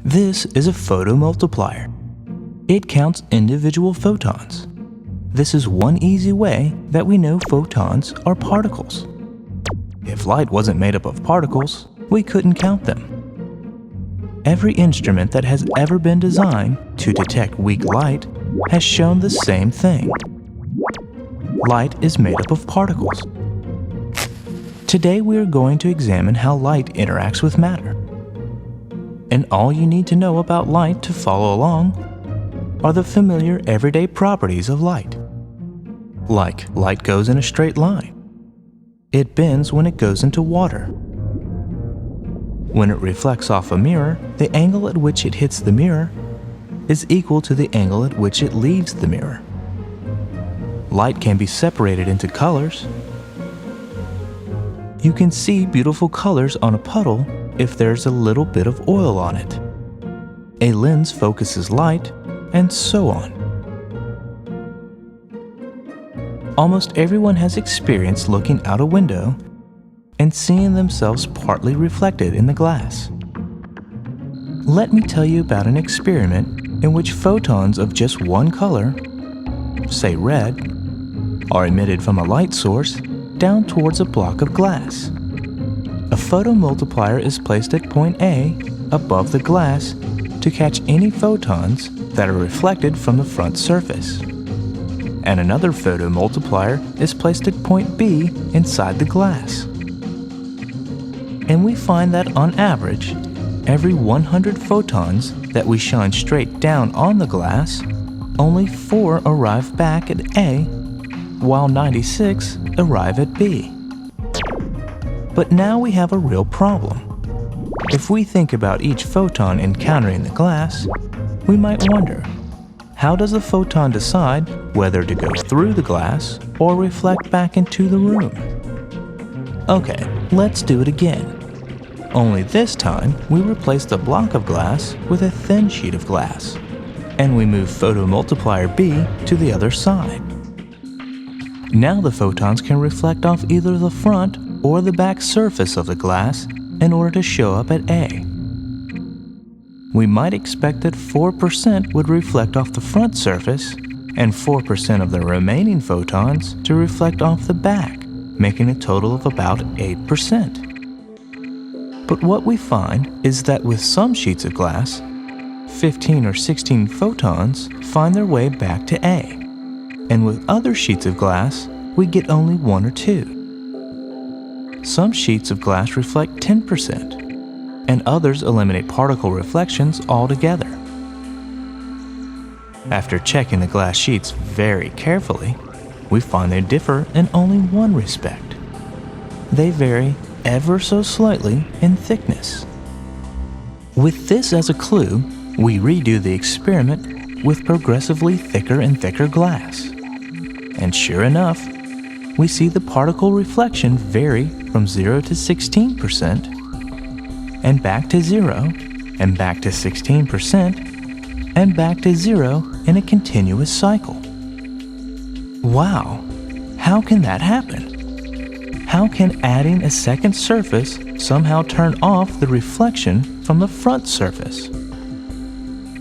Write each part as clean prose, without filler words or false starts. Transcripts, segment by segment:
This is a photomultiplier. It counts individual photons. This is one easy way that we know photons are particles. If light wasn't made up of particles, we couldn't count them. Every instrument that has ever been designed to detect weak light has shown the same thing. Light is made up of particles. Today we are going to examine how light interacts with matter. And all you need to know about light to follow along are the familiar everyday properties of light. Like light goes in a straight line. It bends when it goes into water. When it reflects off a mirror, the angle at which it hits the mirror is equal to the angle at which it leaves the mirror. Light can be separated into colors. You can see beautiful colors on a puddle if there's a little bit of oil on it. A lens focuses light, and so on. Almost everyone has experienced looking out a window and seeing themselves partly reflected in the glass. Let me tell you about an experiment in which photons of just one color, say red, are emitted from a light source down towards a block of glass. A photomultiplier is placed at point A above the glass to catch any photons that are reflected from the front surface. And another photomultiplier is placed at point B inside the glass. And we find that on average, every 100 photons that we shine straight down on the glass, only 4 arrive back at A, while 96 arrive at B. But now we have a real problem. If we think about each photon encountering the glass, we might wonder, how does a photon decide whether to go through the glass or reflect back into the room? Okay, let's do it again. Only this time, we replace the block of glass with a thin sheet of glass, and we move photomultiplier B to the other side. Now the photons can reflect off either the front or the back surface of the glass in order to show up at A. We might expect that 4% would reflect off the front surface and 4% of the remaining photons to reflect off the back, making a total of about 8%. But what we find is that with some sheets of glass, 15 or 16 photons find their way back to A, and with other sheets of glass, we get only 1 or 2. Some sheets of glass reflect 10%, and others eliminate particle reflections altogether. After checking the glass sheets very carefully, we find they differ in only one respect. They vary ever so slightly in thickness. With this as a clue, we redo the experiment with progressively thicker and thicker glass. And sure enough, we see the particle reflection vary from 0 to 16%, and back to 0, and back to 16%, and back to 0 in a continuous cycle. Wow, how can that happen? How can adding a second surface somehow turn off the reflection from the front surface?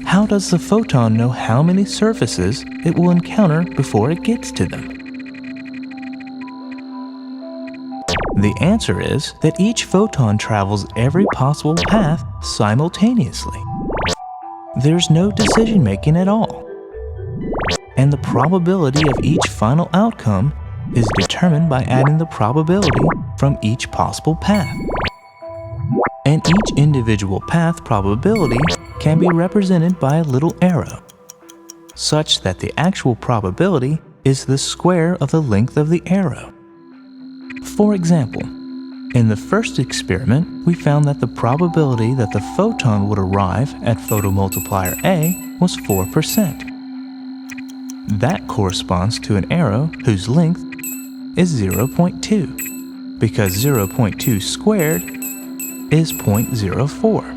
How does the photon know how many surfaces it will encounter before it gets to them? The answer is that each photon travels every possible path simultaneously. There's no decision-making at all. And the probability of each final outcome is determined by adding the probability from each possible path. And each individual path probability can be represented by a little arrow, such that the actual probability is the square of the length of the arrow. For example, in the first experiment, we found that the probability that the photon would arrive at photomultiplier A was 4%. That corresponds to an arrow whose length is 0.2, because 0.2 squared is 0.04.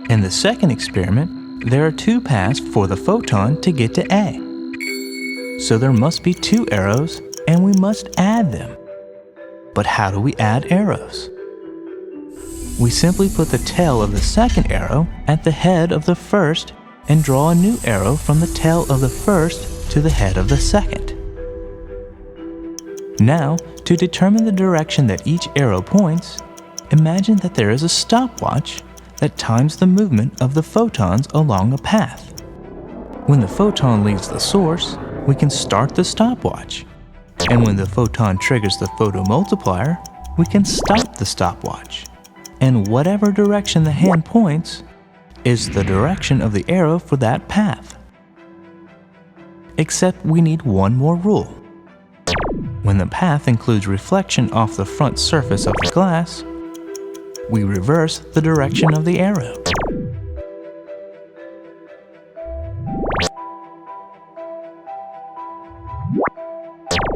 In the second experiment, there are 2 paths for the photon to get to A. So there must be 2 arrows, and we must add them. But how do we add arrows? we simply put the tail of the second arrow at the head of the first and draw a new arrow from the tail of the first to the head of the second. Now, to determine the direction that each arrow points, imagine that there is a stopwatch that times the movement of the photons along a path. When the photon leaves the source, we can start the stopwatch. And when the photon triggers the photomultiplier, we can stop the stopwatch. And whatever direction the hand points is the direction of the arrow for that path. Except we need one more rule. When the path includes reflection off the front surface of the glass, we reverse the direction of the arrow.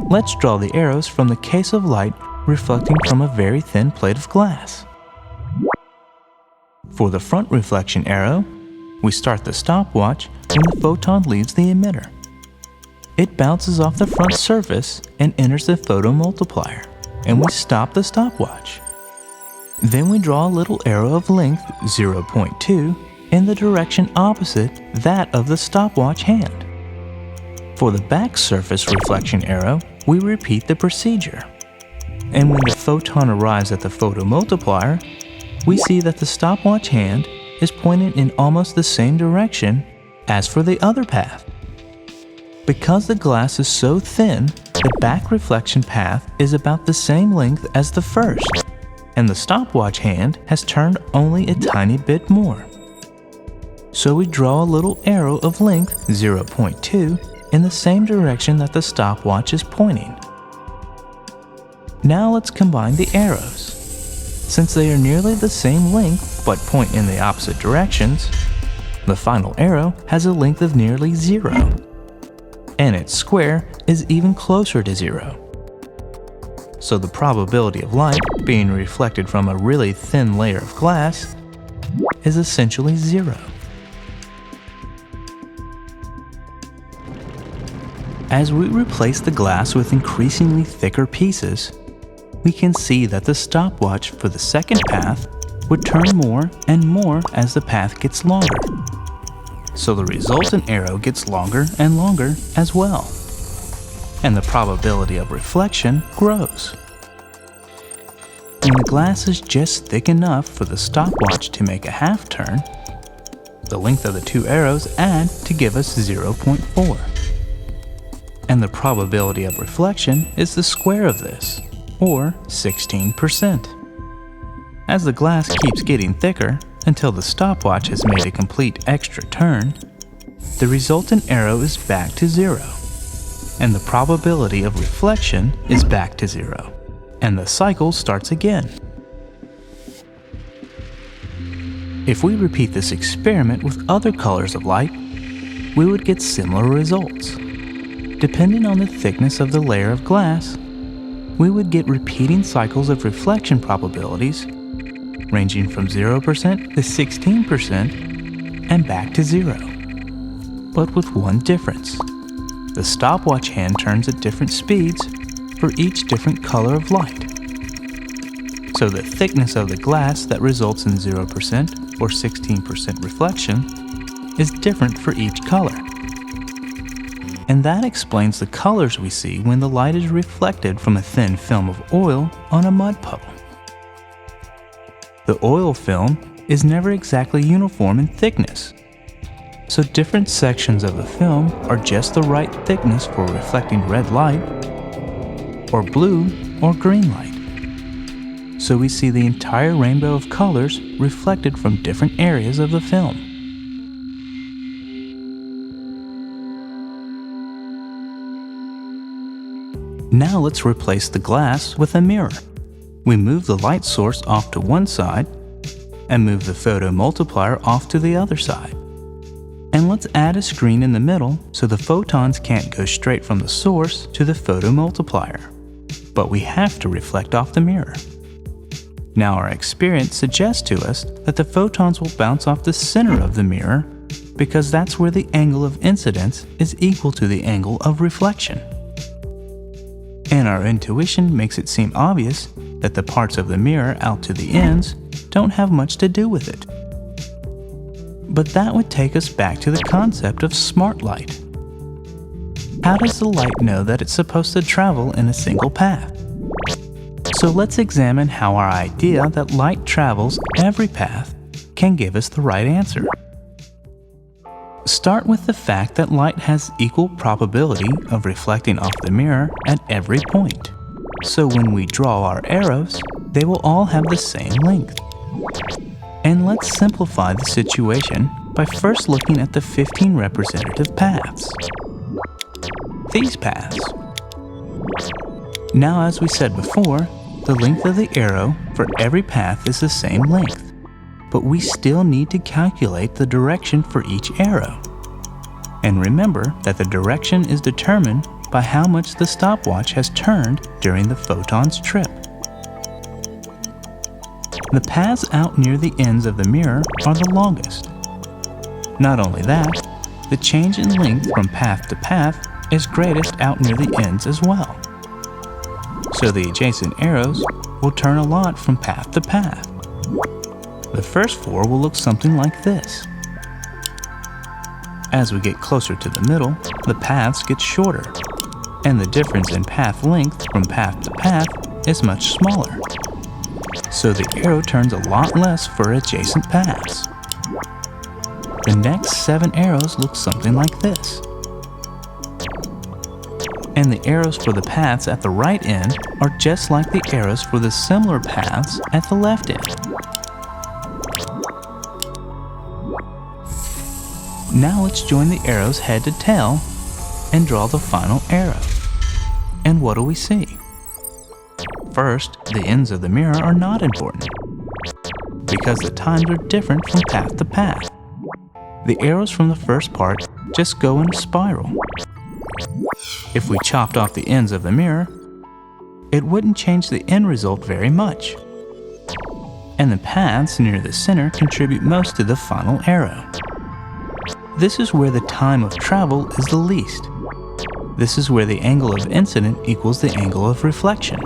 Let's draw the arrows from the case of light reflecting from a very thin plate of glass. For the front reflection arrow, we start the stopwatch when the photon leaves the emitter. It bounces off the front surface and enters the photomultiplier, and we stop the stopwatch. Then we draw a little arrow of length 0.2 in the direction opposite that of the stopwatch hand. For the back surface reflection arrow, we repeat the procedure. And when the photon arrives at the photomultiplier, we see that the stopwatch hand is pointing in almost the same direction as for the other path. Because the glass is so thin, the back reflection path is about the same length as the first, and the stopwatch hand has turned only a tiny bit more. So we draw a little arrow of length 0.2 in the same direction that the stopwatch is pointing. Now let's combine the arrows. Since they are nearly the same length but point in the opposite directions, the final arrow has a length of nearly 0, and its square is even closer to 0. So the probability of light being reflected from a really thin layer of glass is essentially 0. As we replace the glass with increasingly thicker pieces, we can see that the stopwatch for the second path would turn more and more as the path gets longer. So the resultant arrow gets longer and longer as well, and the probability of reflection grows. When the glass is just thick enough for the stopwatch to make a half turn, the length of the two arrows add to give us 0.4. And the probability of reflection is the square of this, or 16%. As the glass keeps getting thicker until the stopwatch has made a complete extra turn, the resultant arrow is back to 0, and the probability of reflection is back to 0, and the cycle starts again. If we repeat this experiment with other colors of light, we would get similar results. Depending on the thickness of the layer of glass, we would get repeating cycles of reflection probabilities ranging from 0% to 16% and back to 0. But with one difference. The stopwatch hand turns at different speeds for each different color of light. So the thickness of the glass that results in 0% or 16% reflection is different for each color. And that explains the colors we see when the light is reflected from a thin film of oil on a mud puddle. The oil film is never exactly uniform in thickness, so different sections of the film are just the right thickness for reflecting red light, or blue or green light. So we see the entire rainbow of colors reflected from different areas of the film. Now let's replace the glass with a mirror. We move the light source off to one side and move the photomultiplier off to the other side. And let's add a screen in the middle so the photons can't go straight from the source to the photomultiplier, but we have to reflect off the mirror. Now our experience suggests to us that the photons will bounce off the center of the mirror because that's where the angle of incidence is equal to the angle of reflection. And our intuition makes it seem obvious that the parts of the mirror out to the ends don't have much to do with it. But that would take us back to the concept of smart light. How does the light know that it's supposed to travel in a single path? So let's examine how our idea that light travels every path can give us the right answer. Start with the fact that light has equal probability of reflecting off the mirror at every point. So when we draw our arrows, they will all have the same length. And let's simplify the situation by first looking at the 15 representative paths. These paths. Now, as we said before, the length of the arrow for every path is the same length, but we still need to calculate the direction for each arrow. And remember that the direction is determined by how much the stopwatch has turned during the photon's trip. The paths out near the ends of the mirror are the longest. Not only that, the change in length from path to path is greatest out near the ends as well. So the adjacent arrows will turn a lot from path to path. The first four will look something like this. As we get closer to the middle, the paths get shorter, and the difference in path length from path to path is much smaller. So the arrow turns a lot less for adjacent paths. The next 7 arrows look something like this. And the arrows for the paths at the right end are just like the arrows for the similar paths at the left end. Now let's join the arrows head to tail and draw the final arrow. And what do we see? First, the ends of the mirror are not important, because the times are different from path to path. The arrows from the first part just go in a spiral. If we chopped off the ends of the mirror, it wouldn't change the end result very much. And the paths near the center contribute most to the final arrow. This is where the time of travel is the least. This is where the angle of incident equals the angle of reflection.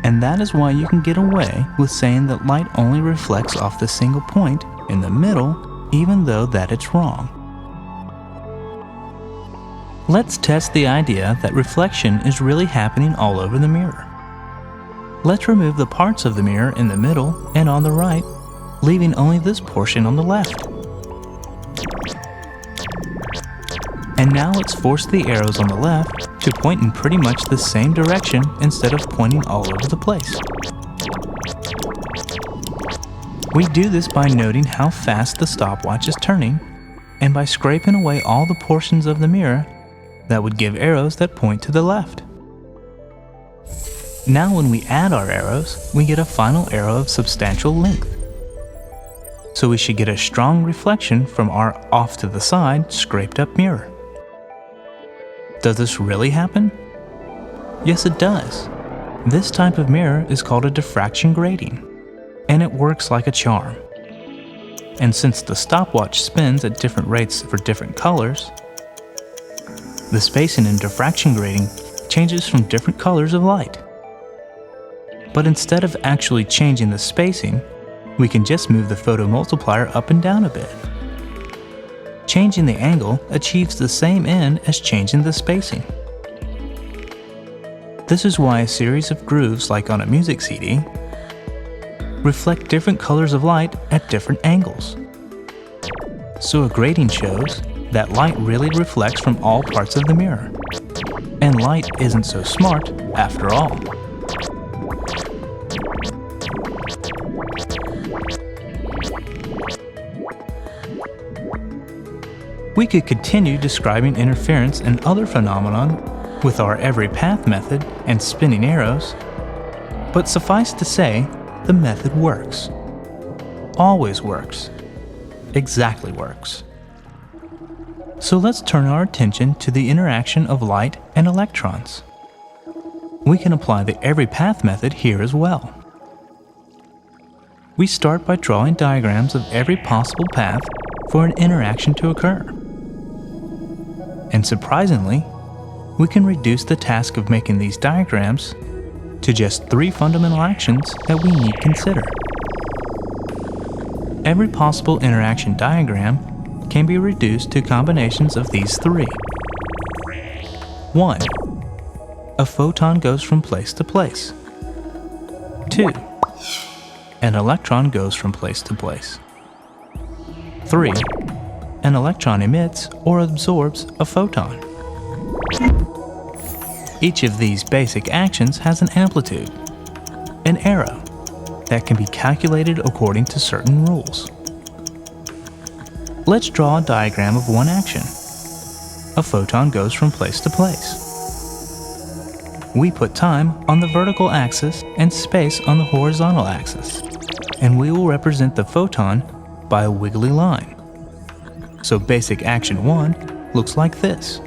And that is why you can get away with saying that light only reflects off the single point in the middle, even though that it's wrong. Let's test the idea that reflection is really happening all over the mirror. Let's remove the parts of the mirror in the middle and on the right, leaving only this portion on the left. And now let's force the arrows on the left to point in pretty much the same direction instead of pointing all over the place. We do this by noting how fast the stopwatch is turning, and by scraping away all the portions of the mirror that would give arrows that point to the left. Now when we add our arrows, we get a final arrow of substantial length. So we should get a strong reflection from our off to the side scraped up mirror. Does this really happen? Yes, it does. This type of mirror is called a diffraction grating, and it works like a charm. And since the stopwatch spins at different rates for different colors, the spacing in diffraction grating changes from different colors of light. But instead of actually changing the spacing, we can just move the photomultiplier up and down a bit. Changing the angle achieves the same end as changing the spacing. This is why a series of grooves, like on a music CD, reflect different colors of light at different angles. So a grating shows that light really reflects from all parts of the mirror, and light isn't so smart after all. We could continue describing interference and other phenomenon with our every path method and spinning arrows, but suffice to say, the method works. Always works. Exactly works. So let's turn our attention to the interaction of light and electrons. We can apply the every path method here as well. We start by drawing diagrams of every possible path for an interaction to occur. And surprisingly, we can reduce the task of making these diagrams to just 3 fundamental actions that we need consider. every possible interaction diagram can be reduced to combinations of these three. 1. A photon goes from place to place. 2. An electron goes from place to place. 3. An electron emits or absorbs a photon. Each of these basic actions has an amplitude, an arrow, that can be calculated according to certain rules. Let's draw a diagram of one action. A photon goes from place to place. We put time on the vertical axis and space on the horizontal axis, and we will represent the photon by a wiggly line. So basic action 1 looks like this.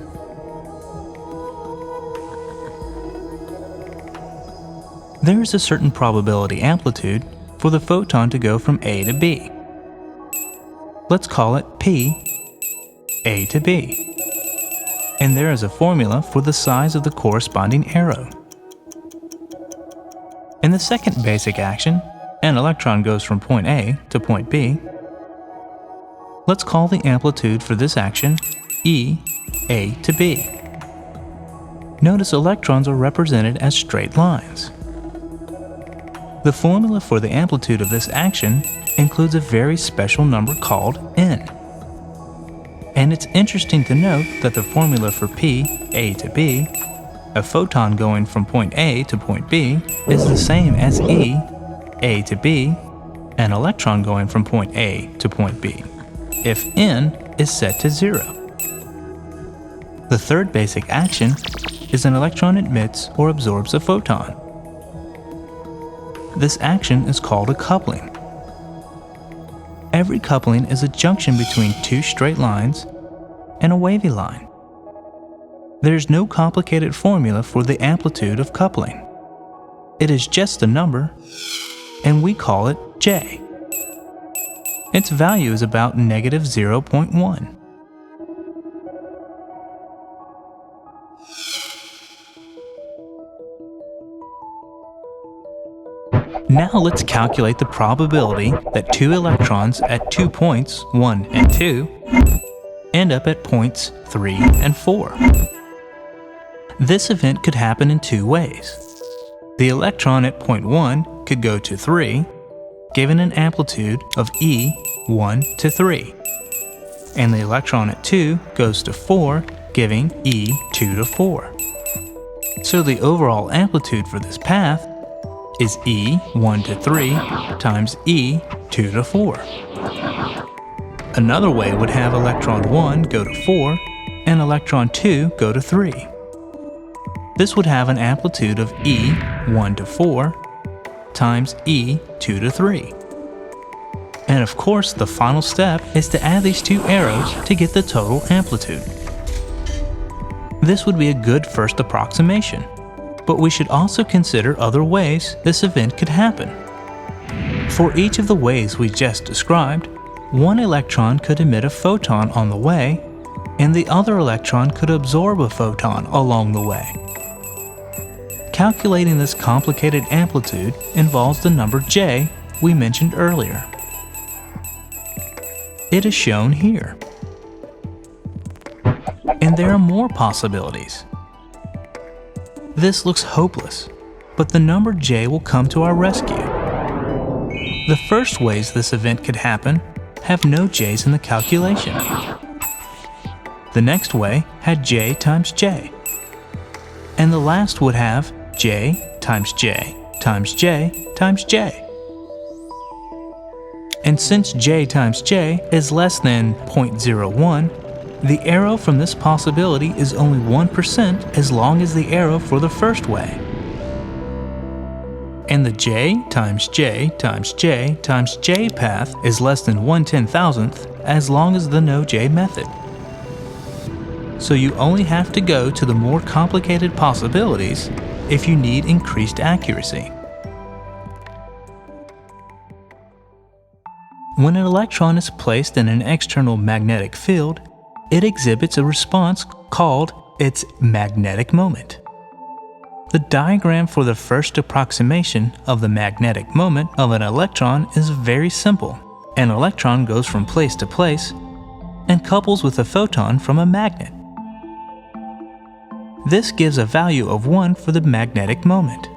There is a certain probability amplitude for the photon to go from A to B. Let's call it P, A to B. And there is a formula for the size of the corresponding arrow. In the second basic action, an electron goes from point A to point B. Let's call the amplitude for this action E, A to B. Notice electrons are represented as straight lines. The formula for the amplitude of this action includes a very special number called n. And it's interesting to note that the formula for P, A to B, a photon going from point A to point B, is the same as E, A to B, an electron going from point A to point B, if n is set to 0. The third basic action is an electron emits or absorbs a photon. This action is called a coupling. Every coupling is a junction between two straight lines and a wavy line. There is no complicated formula for the amplitude of coupling. It is just a number, and we call it J. Its value is about negative 0.1. Now let's calculate the probability that two electrons at 2 points, 1 and 2, end up at points 3 and 4. This event could happen in two ways. The electron at point 1 could go to 3, given an amplitude of E 1 to 3. And the electron at 2 goes to 4, giving E 2 to 4. So the overall amplitude for this path is E 1 to 3 times E 2 to 4. Another way would have electron 1 go to 4 and electron 2 go to 3. This would have an amplitude of E 1 to 4 times E 2 to 3. And of course, the final step is to add these two arrows to get the total amplitude. This would be a good first approximation, but we should also consider other ways this event could happen. For each of the ways we just described, one electron could emit a photon on the way, and the other electron could absorb a photon along the way. Calculating this complicated amplitude involves the number J we mentioned earlier. It is shown here. And there are more possibilities. This looks hopeless, but the number J will come to our rescue. The first ways this event could happen have no J's in the calculation. The next way had J times J. And the last would have J times J times J times J. And since J times J is less than 0.01, the arrow from this possibility is only 1% as long as the arrow for the first way. And the J times J times J times J path is less than 1/10,000th as long as the no J method. So you only have to go to the more complicated possibilities if you need increased accuracy. When an electron is placed in an external magnetic field, it exhibits a response called its magnetic moment. The diagram for the first approximation of the magnetic moment of an electron is very simple. an electron goes from place to place and couples with a photon from a magnet. This gives a value of 1 for the magnetic moment.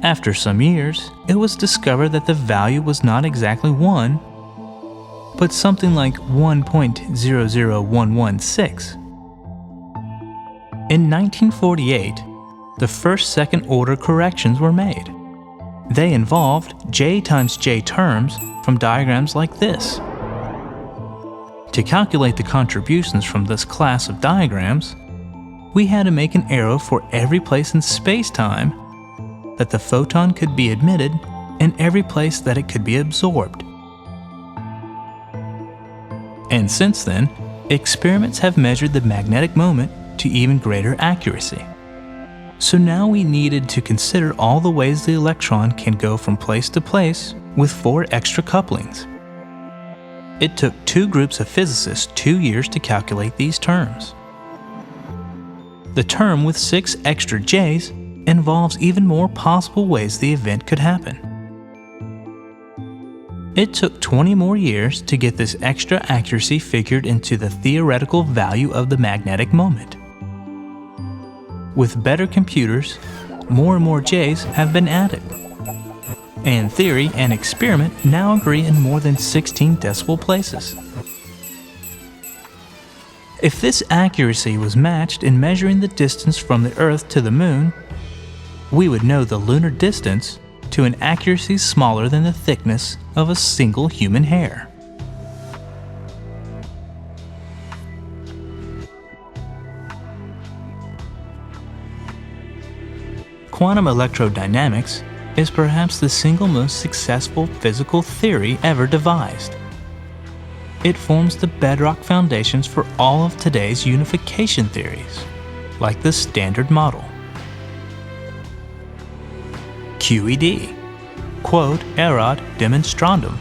After some years, it was discovered that the value was not exactly 1, but something like 1.00116. In 1948, the first second-order corrections were made. They involved J times J terms from diagrams like this. To calculate the contributions from this class of diagrams, we had to make an arrow for every place in space-time that the photon could be emitted and every place that it could be absorbed. And since then, experiments have measured the magnetic moment to even greater accuracy. So now we needed to consider all the ways the electron can go from place to place with 4 extra couplings. It took 2 groups of physicists 2 years to calculate these terms. The term with 6 extra J's involves even more possible ways the event could happen. It took 20 more years to get this extra accuracy figured into the theoretical value of the magnetic moment. With better computers, more and more J's have been added. And theory and experiment now agree in more than 16 decimal places. If this accuracy was matched in measuring the distance from the Earth to the Moon, we would know the lunar distance to an accuracy smaller than the thickness of a single human hair. Quantum electrodynamics is perhaps the single most successful physical theory ever devised. It forms the bedrock foundations for all of today's unification theories, like the Standard Model. QED, Quod erat demonstrandum,